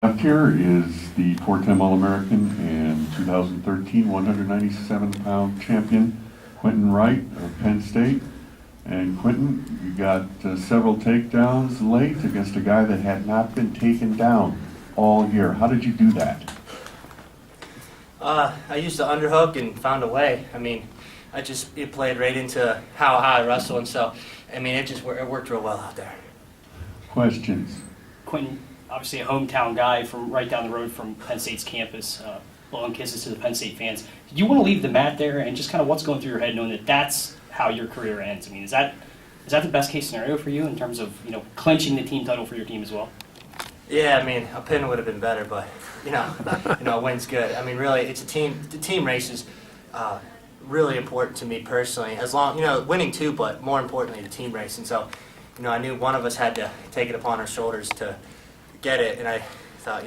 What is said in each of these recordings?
Left here is the four-time All-American and 2013 197-pound champion, Quentin Wright of Penn State. And Quentin, you got several takedowns late against a guy that had not been taken down all year. How did you do that? I used the underhook and found a way. I mean, it played right into how I wrestle, and so, I mean, it worked real well out there. Questions? Quentin, obviously a hometown guy from right down the road from Penn State's campus, blowing kisses to the Penn State fans. Did you want to leave the mat there, and just kind of what's going through your head knowing that that's how your career ends? I mean, is that the best case scenario for you in terms of, clinching the team title for your team as well? Yeah, I mean, a pin would have been better, but a win's good. I mean, really, it's a team. The team race is really important to me personally. As long, winning too, but more importantly, the team race. And so, I knew one of us had to take it upon our shoulders to get it, and I thought,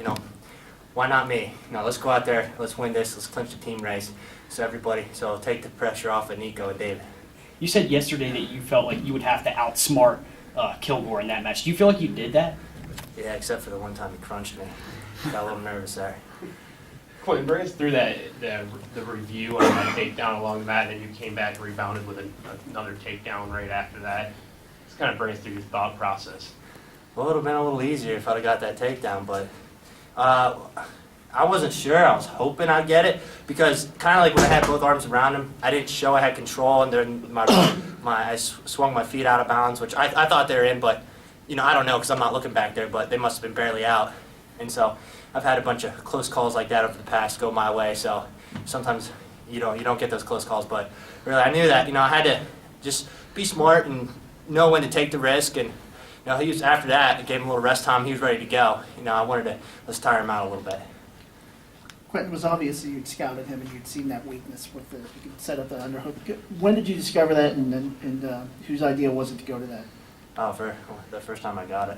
why not me? Let's go out there, let's win this, let's clinch the team race. So take the pressure off of Nico and David. You said yesterday that you felt like you would have to outsmart Kilgore in that match. Do you feel like you did that? Yeah, except for the one time he crunched me. Got a little nervous there. Quentin, bring us through the review on that takedown along the mat, and then you came back and rebounded with another takedown right after that. Just kind of bring us through your thought process. Well, it would have been a little easier if I'd have got that takedown, but I wasn't sure. I was hoping I'd get it because kind of like when I had both arms around him, I didn't show I had control, and then I swung my feet out of bounds, which I thought they were in, but I don't know because I'm not looking back there, but they must have been barely out. And so I've had a bunch of close calls like that over the past go my way, so sometimes you don't get those close calls, but really I knew that I had to just be smart and know when to take the risk, and he was, after that, I gave him a little rest time, he was ready to go. I wanted to let's tire him out a little bit. Quentin, was obvious that you'd scouted him and you'd seen that weakness with you could set up the underhook. When did you discover that, and whose idea was it to go to that? Oh, for the first time I got it,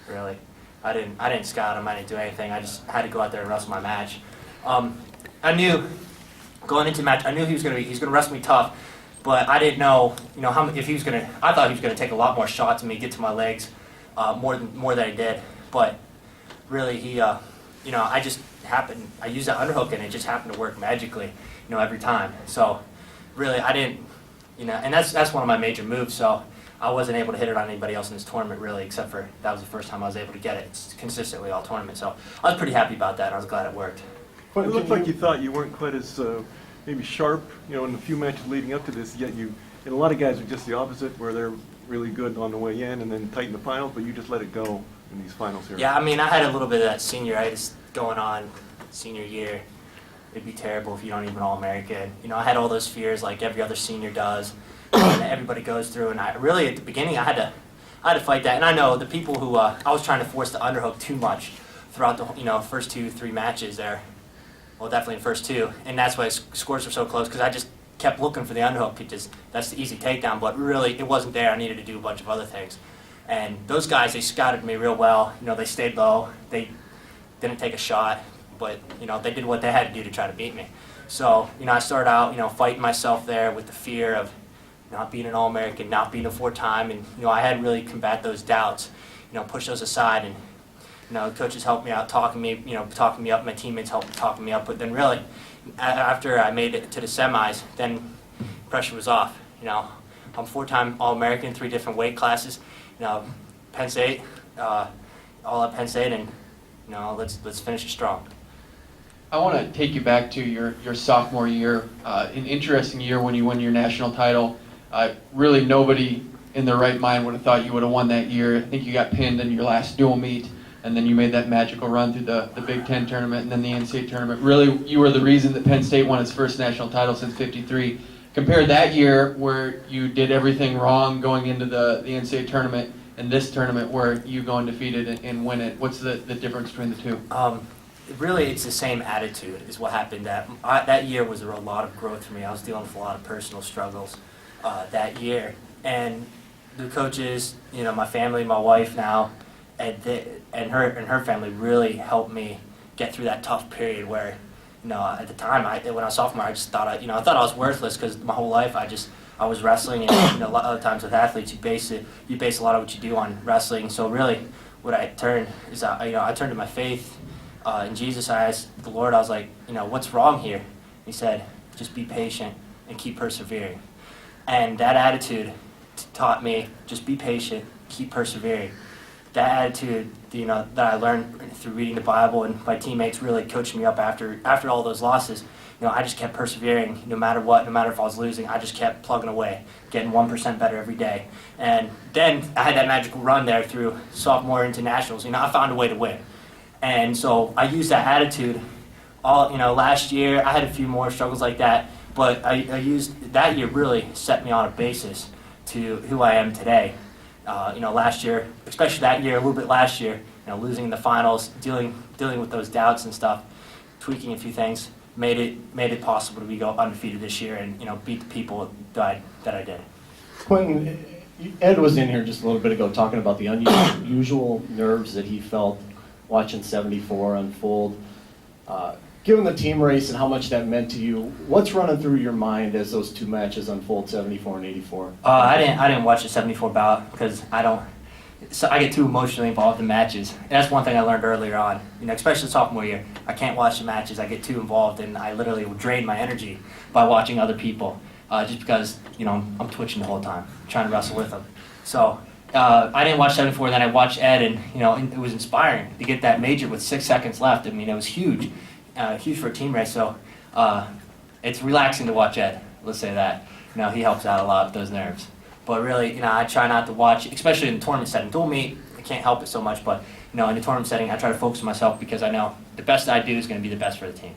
really. I didn't scout him, I didn't do anything, I just had to go out there and wrestle my match. I knew, going into the match, I knew he's gonna wrestle me tough, but I didn't know, if he was gonna, I thought he was gonna take a lot more shots at me, get to my legs, more than he did, but really he, I used that underhook and it just happened to work magically, every time. So really I didn't, and that's one of my major moves, so I wasn't able to hit it on anybody else in this tournament really, except for that was the first time I was able to get it consistently all tournament. So I was pretty happy about that, and I was glad it worked. It looked like you thought you weren't quite as maybe sharp, in the few matches leading up to this, yet and a lot of guys are just the opposite, where they're really good on the way in and then tight in the finals, but you just let it go in these finals here. Yeah, I mean, I had a little bit of that senioritis going on senior year. It'd be terrible if you don't even All-American. I had all those fears like every other senior does. And everybody goes through, and I really at the beginning I had to fight that, and I know the people who I was trying to force the underhook too much throughout the first 2-3 matches there, well definitely the first two, and that's why scores were so close because I just kept looking for the underhook because that's the easy takedown, but really it wasn't there. I needed to do a bunch of other things, and those guys, they scouted me real well. They stayed low, they didn't take a shot, but they did what they had to do to try to beat me. So I started out fighting myself there with the fear of not being an All-American, not being a four-time, and I had to really combat those doubts, push those aside, and the coaches helped me out, talking me up, my teammates helped talking me up, but then really, after I made it to the semis, then pressure was off. I'm four-time All-American in 3 different weight classes, Penn State, all at Penn State, and let's finish it strong. I want to take you back to your sophomore year, an interesting year when you won your national title. Really nobody in their right mind would have thought you would have won that year. I think you got pinned in your last dual meet, and then you made that magical run through the Big Ten tournament and then the NCAA tournament. Really, you were the reason that Penn State won its first national title since '53. Compare that year where you did everything wrong going into the NCAA tournament and this tournament where you go undefeated and win it. What's the difference between the two? Really, it's the same attitude is what happened. That year was a lot of growth for me. I was dealing with a lot of personal struggles that year, and the coaches, my family, my wife now, and her family really helped me get through that tough period where, at the time when I was sophomore, I just thought I thought I was worthless because my whole life I was wrestling, and a lot of times with athletes you base a lot of what you do on wrestling. So really, what I turned is I turned to my faith. in Jesus, I asked the Lord, I was like, what's wrong here? He said, just be patient and keep persevering. And that attitude taught me, just be patient, keep persevering. That attitude, that I learned through reading the Bible, and my teammates really coached me up after all those losses. I just kept persevering no matter what, no matter if I was losing. I just kept plugging away, getting 1% better every day. And then I had that magical run there through sophomore into nationals. I found a way to win. And so I used that attitude last year. I had a few more struggles like that, but I used that year really set me on a basis to who I am today. Last year, especially that year, a little bit last year, losing in the finals, dealing with those doubts and stuff, tweaking a few things, made it possible to go undefeated this year and beat the people that I did. Quentin, Ed was in here just a little bit ago talking about the unusual nerves that he felt watching 74 unfold. Given the team race and how much that meant to you, what's running through your mind as those two matches unfold, 74 and 84? I didn't watch the 74 bout because I get too emotionally involved in matches. And that's one thing I learned earlier on. Especially sophomore year, I can't watch the matches. I get too involved, and I literally will drain my energy by watching other people, just because I'm twitching the whole time, trying to wrestle with them. So I didn't watch 74. Then I watched Ed, and it was inspiring to get that major with 6 seconds left. It was huge, huge for a team race. So it's relaxing to watch Ed. Let's say that. He helps out a lot with those nerves. But really, I try not to watch, especially in the tournament setting. Dual meet, I can't help it so much, but in the tournament setting, I try to focus on myself because I know the best I do is going to be the best for the team.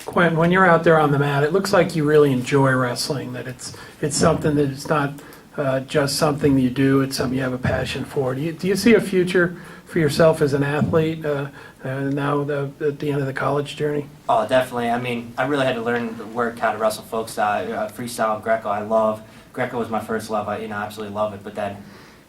Quentin, when you're out there on the mat, it looks like you really enjoy wrestling, that it's something that it's not just something you do, it's something you have a passion for. Do you see a future for yourself as an athlete now at the end of the college journey? Oh, definitely. I really had to learn to work how to wrestle folk style, freestyle, Greco. I love. Greco was my first love. I absolutely love it. But then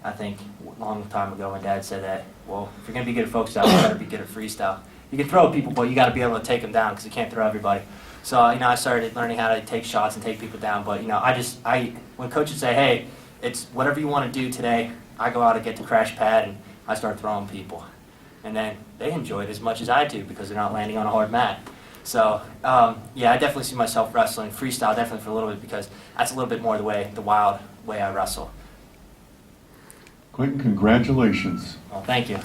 I think a long time ago my dad said that, well, if you're going to be good at folk style, you better be good at freestyle. You can throw people, but you got to be able to take them down because you can't throw everybody. So, I started learning how to take shots and take people down. But, when coaches say, hey, it's whatever you want to do today, I go out and get the crash pad and I start throwing people. And then they enjoy it as much as I do because they're not landing on a hard mat. So, I definitely see myself wrestling freestyle definitely for a little bit because that's a little bit more the wild way I wrestle. Quentin, congratulations. Well, thank you.